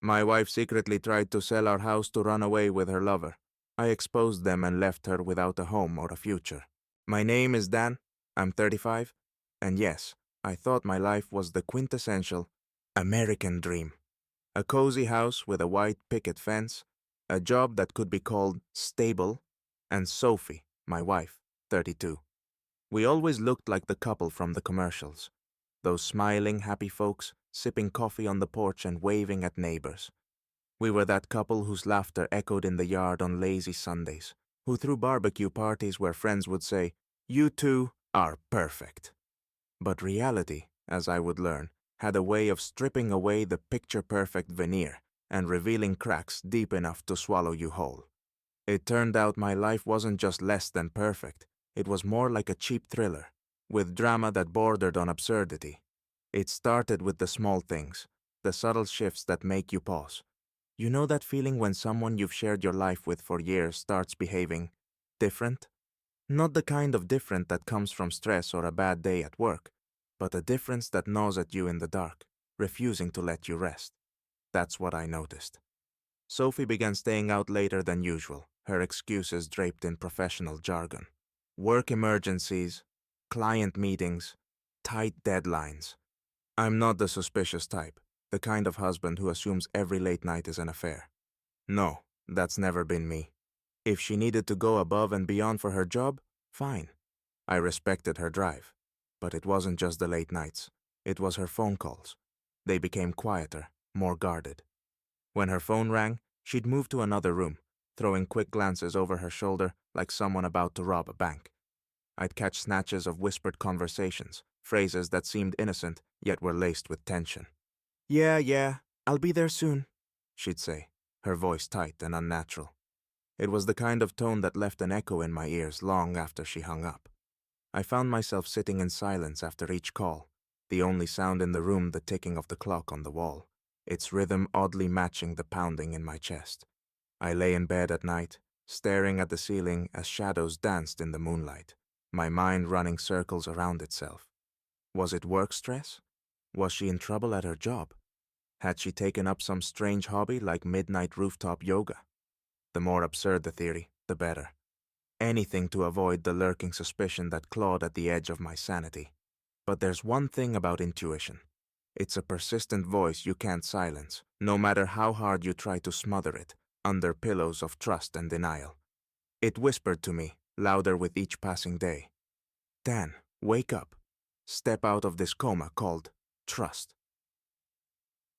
My wife secretly tried to sell our house to run away with her lover. I exposed them and left her without a home or a future. My name is Dan. I'm 35. And yes, I thought my life was the quintessential American dream. A cozy house with a white picket fence, a job that could be called stable, and Sophie, my wife, 32. We always looked like the couple from the commercials. Those smiling, happy folks, sipping coffee on the porch and waving at neighbors. We were that couple whose laughter echoed in the yard on lazy Sundays, who threw barbecue parties where friends would say, "You two are perfect." But reality, as I would learn, had a way of stripping away the picture-perfect veneer and revealing cracks deep enough to swallow you whole. It turned out my life wasn't just less than perfect, it was more like a cheap thriller, with drama that bordered on absurdity. It started with the small things, the subtle shifts that make you pause. You know that feeling when someone you've shared your life with for years starts behaving different? Not the kind of different that comes from stress or a bad day at work, but a difference that gnaws at you in the dark, refusing to let you rest. That's what I noticed. Sophie began staying out later than usual, her excuses draped in professional jargon. Work emergencies, client meetings, tight deadlines. I'm not the suspicious type, the kind of husband who assumes every late night is an affair. No, that's never been me. If she needed to go above and beyond for her job, fine. I respected her drive. But it wasn't just the late nights. It was her phone calls. They became quieter, more guarded. When her phone rang, she'd move to another room, throwing quick glances over her shoulder like someone about to rob a bank. I'd catch snatches of whispered conversations, phrases that seemed innocent yet were laced with tension. Yeah, I'll be there soon," she'd say, her voice tight and unnatural. It was the kind of tone that left an echo in my ears long after she hung up. I found myself sitting in silence after each call, the only sound in the room the ticking of the clock on the wall, its rhythm oddly matching the pounding in my chest. I lay in bed at night, staring at the ceiling as shadows danced in the moonlight, my mind running circles around itself. Was it work stress? Was she in trouble at her job? Had she taken up some strange hobby like midnight rooftop yoga? The more absurd the theory, the better. Anything to avoid the lurking suspicion that clawed at the edge of my sanity. But there's one thing about intuition. It's a persistent voice you can't silence, no matter how hard you try to smother it, under pillows of trust and denial. It whispered to me, louder with each passing day. "Dan, wake up. Step out of this coma called trust."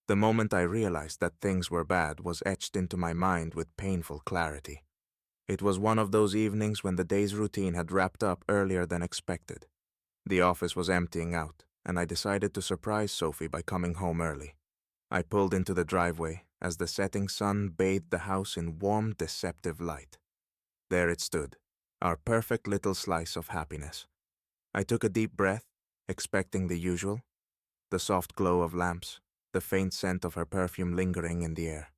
The moment I realized that things were bad was etched into my mind with painful clarity. It was one of those evenings when the day's routine had wrapped up earlier than expected. The office was emptying out, and I decided to surprise Sophie by coming home early. I pulled into the driveway as the setting sun bathed the house in warm, deceptive light. There it stood, our perfect little slice of happiness. I took a deep breath, expecting the usual, the soft glow of lamps, the faint scent of her perfume lingering in the air.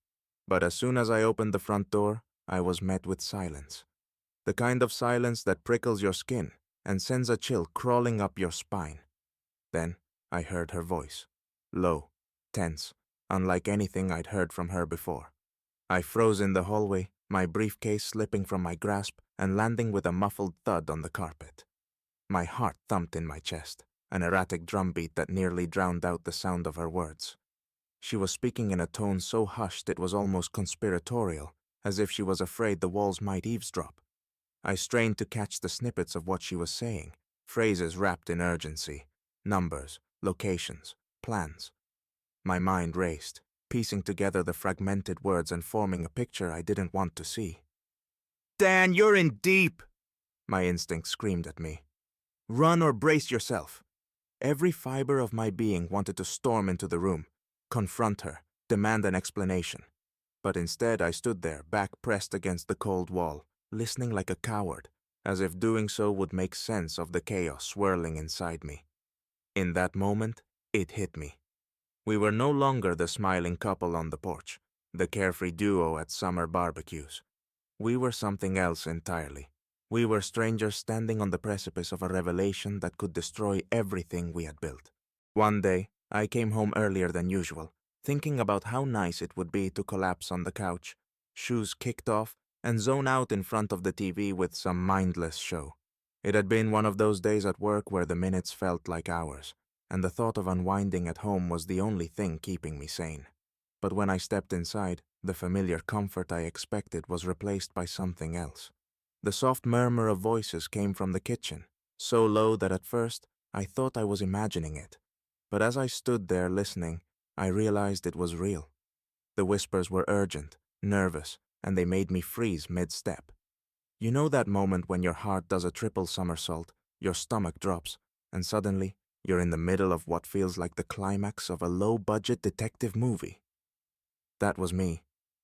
But as soon as I opened the front door, I was met with silence. The kind of silence that prickles your skin and sends a chill crawling up your spine. Then I heard her voice, low, tense, unlike anything I'd heard from her before. I froze in the hallway, my briefcase slipping from my grasp and landing with a muffled thud on the carpet. My heart thumped in my chest, an erratic drumbeat that nearly drowned out the sound of her words. She was speaking in a tone so hushed it was almost conspiratorial, as if she was afraid the walls might eavesdrop. I strained to catch the snippets of what she was saying, phrases wrapped in urgency, numbers, locations, plans. My mind raced, piecing together the fragmented words and forming a picture I didn't want to see. "Dan, you're in deep!" my instinct screamed at me. "Run or brace yourself." Every fiber of my being wanted to storm into the room, confront her, demand an explanation. But instead I stood there, back pressed against the cold wall, listening like a coward, as if doing so would make sense of the chaos swirling inside me. In that moment, it hit me. We were no longer the smiling couple on the porch, the carefree duo at summer barbecues. We were something else entirely. We were strangers standing on the precipice of a revelation that could destroy everything we had built. One day, I came home earlier than usual, thinking about how nice it would be to collapse on the couch, shoes kicked off, and zone out in front of the TV with some mindless show. It had been one of those days at work where the minutes felt like hours, and the thought of unwinding at home was the only thing keeping me sane. But when I stepped inside, the familiar comfort I expected was replaced by something else. The soft murmur of voices came from the kitchen, so low that at first I thought I was imagining it. But as I stood there listening, I realized it was real. The whispers were urgent, nervous, and they made me freeze mid-step. You know that moment when your heart does a triple somersault, your stomach drops, and suddenly you're in the middle of what feels like the climax of a low-budget detective movie? That was me,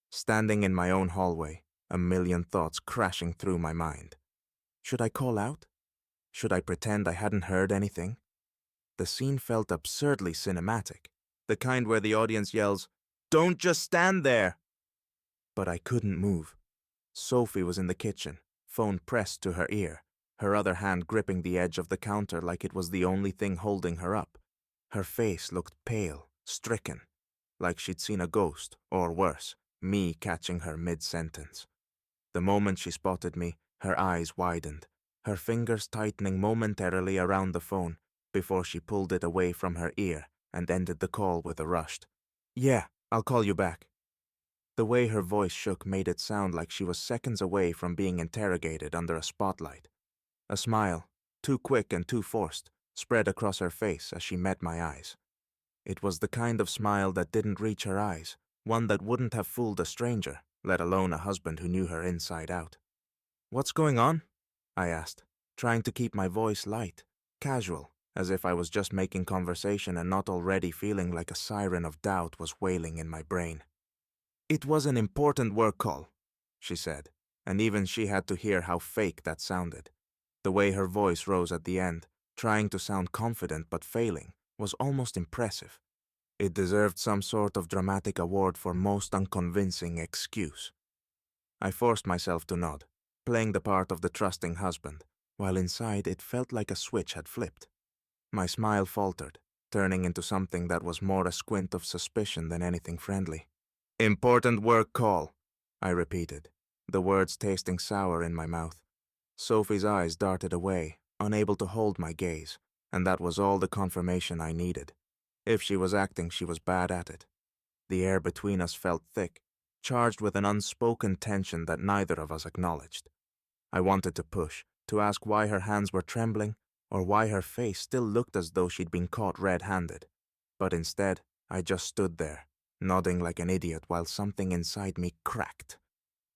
standing in my own hallway, a million thoughts crashing through my mind. Should I call out? Should I pretend I hadn't heard anything? The scene felt absurdly cinematic, the kind where the audience yells, "Don't just stand there!" But I couldn't move. Sophie was in the kitchen, phone pressed to her ear, her other hand gripping the edge of the counter like it was the only thing holding her up. Her face looked pale, stricken, like she'd seen a ghost, or worse, me catching her mid-sentence. The moment she spotted me, her eyes widened, her fingers tightening momentarily around the phone before she pulled it away from her ear and ended the call with a rushed, "Yeah, I'll call you back." The way her voice shook made it sound like she was seconds away from being interrogated under a spotlight. A smile, too quick and too forced, spread across her face as she met my eyes. It was the kind of smile that didn't reach her eyes, one that wouldn't have fooled a stranger, let alone a husband who knew her inside out. "What's going on?" I asked, trying to keep my voice light, casual, as if I was just making conversation and not already feeling like a siren of doubt was wailing in my brain. "It was an important work call," she said, and even she had to hear how fake that sounded. The way her voice rose at the end, trying to sound confident but failing, was almost impressive. It deserved some sort of dramatic award for most unconvincing excuse. I forced myself to nod, playing the part of the trusting husband, while inside it felt like a switch had flipped. My smile faltered, turning into something that was more a squint of suspicion than anything friendly. "Important work call," I repeated, the words tasting sour in my mouth. Sophie's eyes darted away, unable to hold my gaze, and that was all the confirmation I needed. If she was acting, she was bad at it. The air between us felt thick, charged with an unspoken tension that neither of us acknowledged. I wanted to push, to ask why her hands were trembling, or why her face still looked as though she'd been caught red-handed. But instead, I just stood there, nodding like an idiot while something inside me cracked.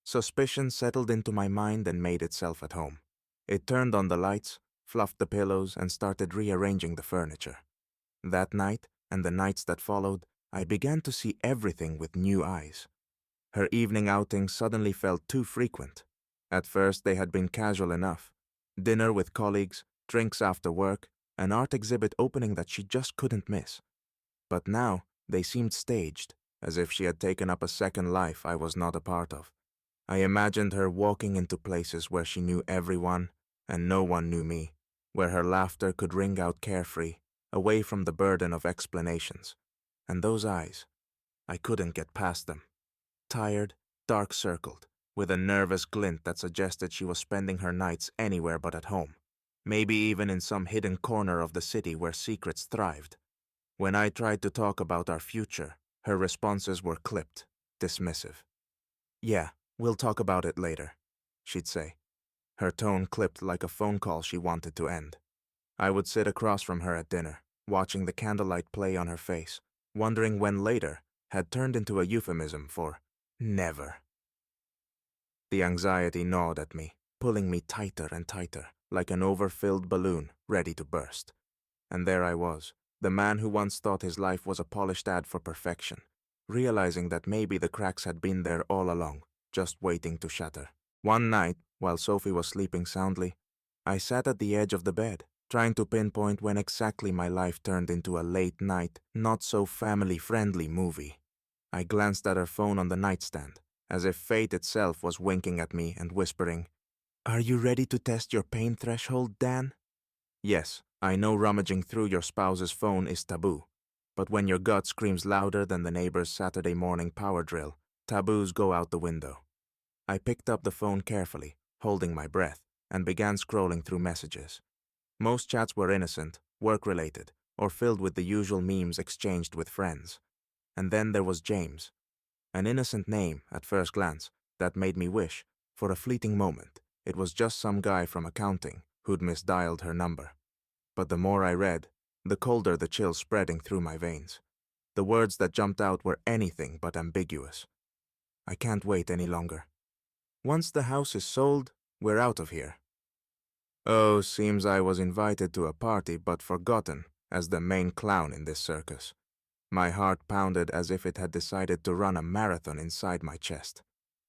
Suspicion settled into my mind and made itself at home. It turned on the lights, fluffed the pillows, and started rearranging the furniture. That night, and the nights that followed, I began to see everything with new eyes. Her evening outings suddenly felt too frequent. At first they had been casual enough. Dinner with colleagues, drinks after work, an art exhibit opening that she just couldn't miss. But now they seemed staged, as if she had taken up a second life I was not a part of. I imagined her walking into places where she knew everyone and no one knew me, where her laughter could ring out carefree, away from the burden of explanations. And those eyes, I couldn't get past them. Tired, dark-circled, with a nervous glint that suggested she was spending her nights anywhere but at home, maybe even in some hidden corner of the city where secrets thrived. When I tried to talk about our future, her responses were clipped, dismissive. "Yeah, we'll talk about it later," she'd say. Her tone clipped like a phone call she wanted to end. I would sit across from her at dinner, watching the candlelight play on her face, wondering when later had turned into a euphemism for never. The anxiety gnawed at me, pulling me tighter and tighter, like an overfilled balloon ready to burst. And there I was, the man who once thought his life was a polished ad for perfection, realizing that maybe the cracks had been there all along, just waiting to shatter. One night, while Sophie was sleeping soundly, I sat at the edge of the bed, trying to pinpoint when exactly my life turned into a late-night, not-so-family-friendly movie. I glanced at her phone on the nightstand, as if fate itself was winking at me and whispering, "Are you ready to test your pain threshold, Dan? Yes, I know rummaging through your spouse's phone is taboo, But when your gut screams louder than the neighbor's Saturday morning power drill, taboos go out the window. I picked up the phone carefully, holding my breath, and began scrolling through messages. Most chats were innocent, work-related, or filled with the usual memes exchanged with friends. And then there was James. An innocent name, at first glance, that made me wish, for a fleeting moment, it was just some guy from accounting who'd misdialed her number. But the more I read, the colder the chill spreading through my veins. The words that jumped out were anything but ambiguous. I can't wait any longer. Once the house is sold, we're out of here. Oh, seems I was invited to a party but forgotten as the main clown in this circus. My heart pounded as if it had decided to run a marathon inside my chest.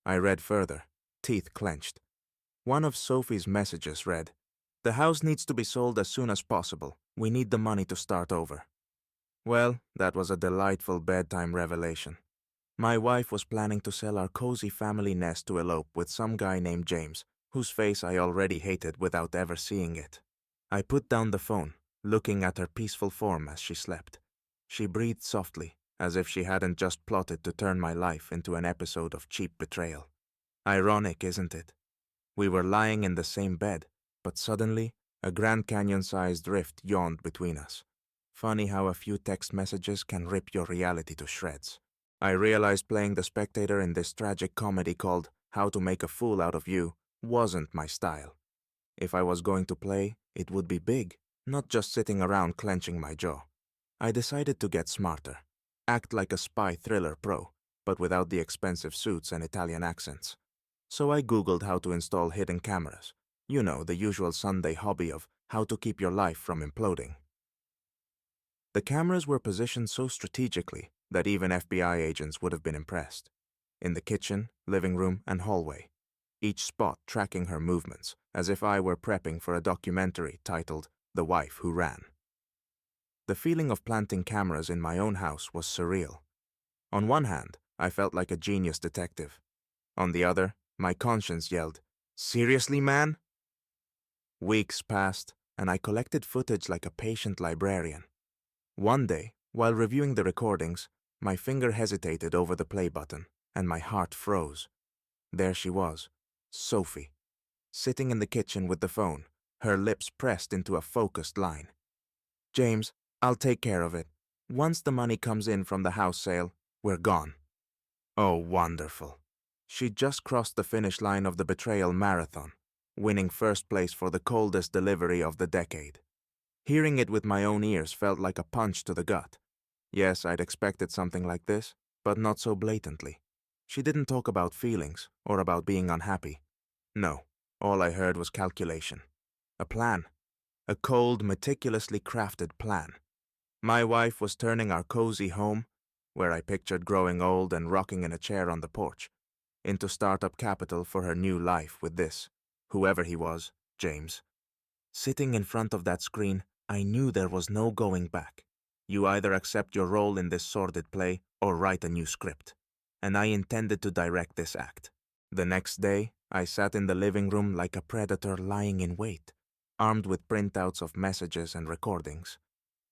I read further, teeth clenched. One of Sophie's messages read, "The house needs to be sold as soon as possible. We need the money to start over." Well, that was a delightful bedtime revelation. My wife was planning to sell our cozy family nest to elope with some guy named James, whose face I already hated without ever seeing it. I put down the phone, looking at her peaceful form as she slept. She breathed softly, as if she hadn't just plotted to turn my life into an episode of cheap betrayal. Ironic, isn't it? We were lying in the same bed, but suddenly, a Grand Canyon-sized rift yawned between us. Funny how a few text messages can rip your reality to shreds. I realized playing the spectator in this tragic comedy called How to Make a Fool Out of You wasn't my style. If I was going to play, it would be big, not just sitting around clenching my jaw. I decided to get smarter, act like a spy thriller pro, but without the expensive suits and Italian accents. So I Googled how to install hidden cameras. You know, the usual Sunday hobby of how to keep your life from imploding. The cameras were positioned so strategically that even FBI agents would have been impressed. In the kitchen, living room, and hallway, each spot tracking her movements, as if I were prepping for a documentary titled The Wife Who Ran. The feeling of planting cameras in my own house was surreal. On one hand, I felt like a genius detective. On the other, my conscience yelled, "Seriously, man?" Weeks passed, and I collected footage like a patient librarian. One day, while reviewing the recordings, my finger hesitated over the play button, and my heart froze. There she was, Sophie, sitting in the kitchen with the phone, her lips pressed into a focused line. "James, I'll take care of it. Once the money comes in from the house sale, we're gone." Oh, wonderful. She'd just crossed the finish line of the betrayal marathon, winning first place for the coldest delivery of the decade. Hearing it with my own ears felt like a punch to the gut. Yes, I'd expected something like this, but not so blatantly. She didn't talk about feelings or about being unhappy. No, all I heard was calculation. A plan. A cold, meticulously crafted plan. My wife was turning our cozy home, where I pictured growing old and rocking in a chair on the porch, into startup capital for her new life with this, whoever he was, James. Sitting in front of that screen, I knew there was no going back. You either accept your role in this sordid play or write a new script. And I intended to direct this act. The next day, I sat in the living room like a predator lying in wait, armed with printouts of messages and recordings.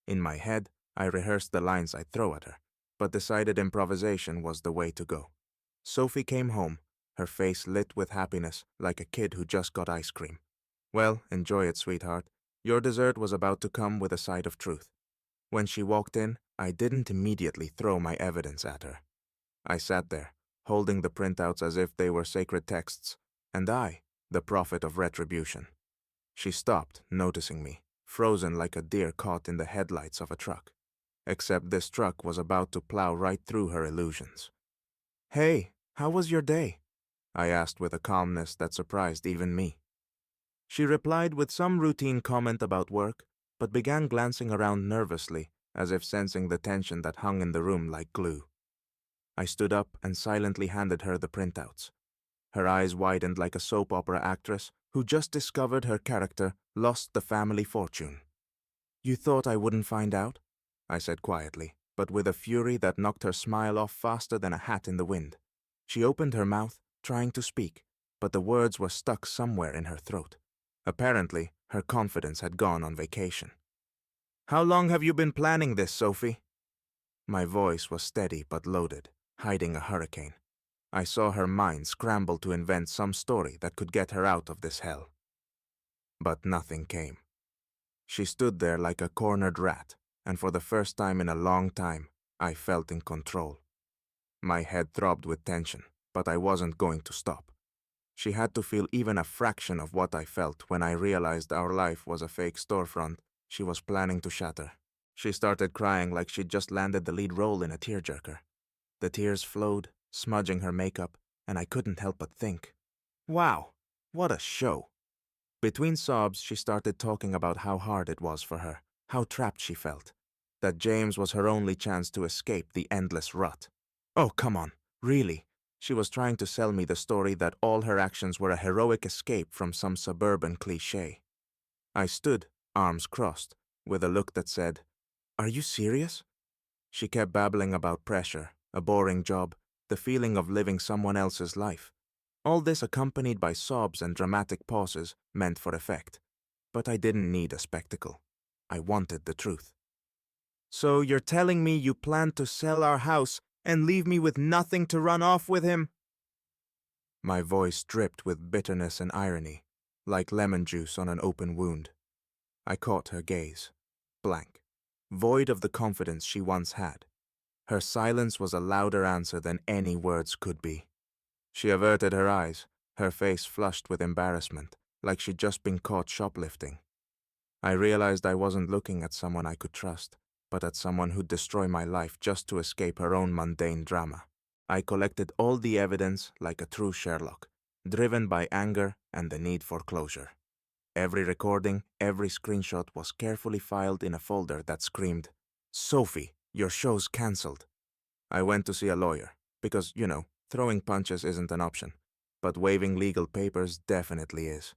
In my head, I rehearsed the lines I'd throw at her, but decided improvisation was the way to go. Sophie came home, her face lit with happiness like a kid who just got ice cream. "Well, enjoy it, sweetheart. Your dessert was about to come with a side of truth." When she walked in, I didn't immediately throw my evidence at her. I sat there, holding the printouts as if they were sacred texts, and I, the prophet of retribution. She stopped, noticing me, frozen like a deer caught in the headlights of a truck. Except this truck was about to plow right through her illusions. "Hey, how was your day?" I asked with a calmness that surprised even me. She replied with some routine comment about work, but began glancing around nervously, as if sensing the tension that hung in the room like glue. I stood up and silently handed her the printouts. Her eyes widened like a soap opera actress who just discovered her character lost the family fortune. "You thought I wouldn't find out?" I said quietly, but with a fury that knocked her smile off faster than a hat in the wind. She opened her mouth, trying to speak, but the words were stuck somewhere in her throat. Apparently, her confidence had gone on vacation. "How long have you been planning this, Sophie?" My voice was steady but loaded, hiding a hurricane. I saw her mind scramble to invent some story that could get her out of this hell. But nothing came. She stood there like a cornered rat, and for the first time in a long time, I felt in control. My head throbbed with tension, but I wasn't going to stop. She had to feel even a fraction of what I felt when I realized our life was a fake storefront she was planning to shatter. She started crying like she'd just landed the lead role in a tearjerker. The tears flowed, smudging her makeup, and I couldn't help but think, wow, what a show. Between sobs, she started talking about how hard it was for her, how trapped she felt, that James was her only chance to escape the endless rut. Oh, come on, really? She was trying to sell me the story that all her actions were a heroic escape from some suburban cliché. I stood, arms crossed, with a look that said, "Are you serious?" She kept babbling about pressure, a boring job, the feeling of living someone else's life. All this accompanied by sobs and dramatic pauses meant for effect. But I didn't need a spectacle. I wanted the truth. "So you're telling me you plan to sell our house and leave me with nothing to run off with him?" My voice dripped with bitterness and irony, like lemon juice on an open wound. I caught her gaze, blank, void of the confidence she once had. Her silence was a louder answer than any words could be. She averted her eyes, her face flushed with embarrassment, like she'd just been caught shoplifting. I realized I wasn't looking at someone I could trust, but at someone who'd destroy my life just to escape her own mundane drama. I collected all the evidence like a true Sherlock, driven by anger and the need for closure. Every recording, every screenshot was carefully filed in a folder that screamed, "Sophie, your show's cancelled." I went to see a lawyer, because, throwing punches isn't an option, but waving legal papers definitely is.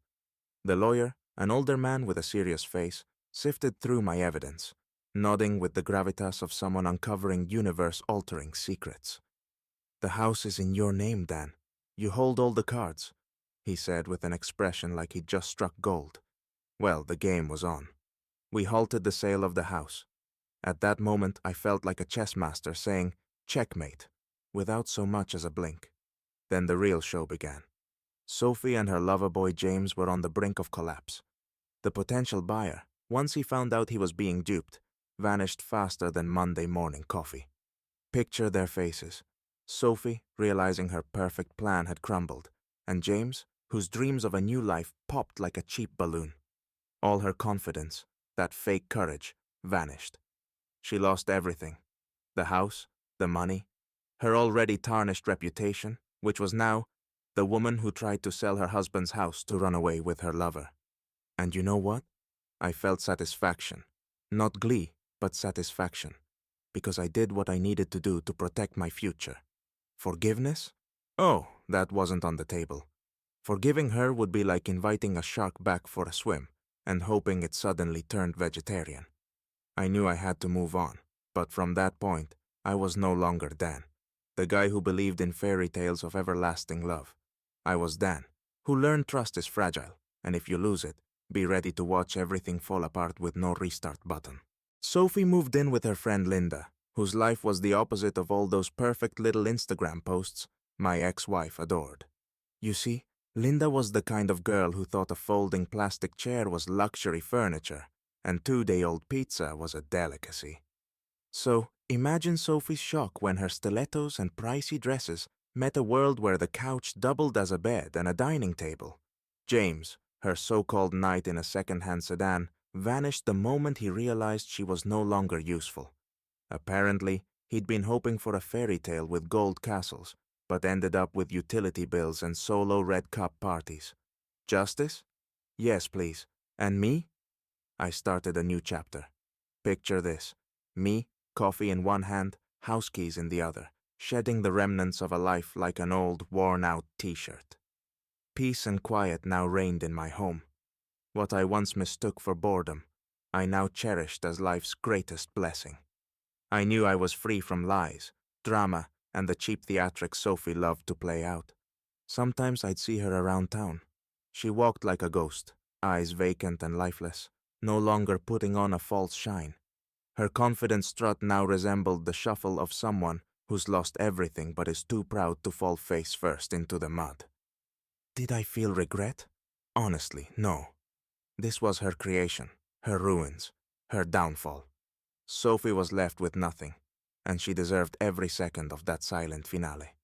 The lawyer, an older man with a serious face, sifted through my evidence, nodding with the gravitas of someone uncovering universe-altering secrets. "The house is in your name, Dan. You hold all the cards," he said with an expression like he'd just struck gold. Well, the game was on. We halted the sale of the house. At that moment, I felt like a chess master saying, "Checkmate," without so much as a blink. Then the real show began. Sophie and her lover boy James were on the brink of collapse. The potential buyer, once he found out he was being duped, vanished faster than Monday morning coffee. Picture their faces. Sophie, realizing her perfect plan had crumbled, and James, whose dreams of a new life popped like a cheap balloon. All her confidence, that fake courage, vanished. She lost everything. The house, the money, her already tarnished reputation, which was now the woman who tried to sell her husband's house to run away with her lover. And you know what? I felt satisfaction. Not glee, but satisfaction. Because I did what I needed to do to protect my future. Forgiveness? Oh, that wasn't on the table. Forgiving her would be like inviting a shark back for a swim and hoping it suddenly turned vegetarian. I knew I had to move on, but from that point, I was no longer Dan, the guy who believed in fairy tales of everlasting love. I was Dan, who learned trust is fragile, and if you lose it, be ready to watch everything fall apart with no restart button. Sophie moved in with her friend Linda, whose life was the opposite of all those perfect little Instagram posts my ex-wife adored. You see, Linda was the kind of girl who thought a folding plastic chair was luxury furniture, and 2-day-old pizza was a delicacy. So, imagine Sophie's shock when her stilettos and pricey dresses met a world where the couch doubled as a bed and a dining table. James, her so-called knight in a second-hand sedan, vanished the moment he realized she was no longer useful. Apparently, he'd been hoping for a fairy tale with gold castles, but ended up with utility bills and solo red cup parties. Justice? Yes, please. And me? I started a new chapter. Picture this. Me, coffee in one hand, house keys in the other, shedding the remnants of a life like an old, worn-out t-shirt. Peace and quiet now reigned in my home. What I once mistook for boredom, I now cherished as life's greatest blessing. I knew I was free from lies, drama, and the cheap theatrics Sophie loved to play out. Sometimes I'd see her around town. She walked like a ghost, eyes vacant and lifeless, no longer putting on a false shine. Her confident strut now resembled the shuffle of someone who's lost everything but is too proud to fall face first into the mud. Did I feel regret? Honestly, no. This was her creation, her ruins, her downfall. Sophie was left with nothing, and she deserved every second of that silent finale.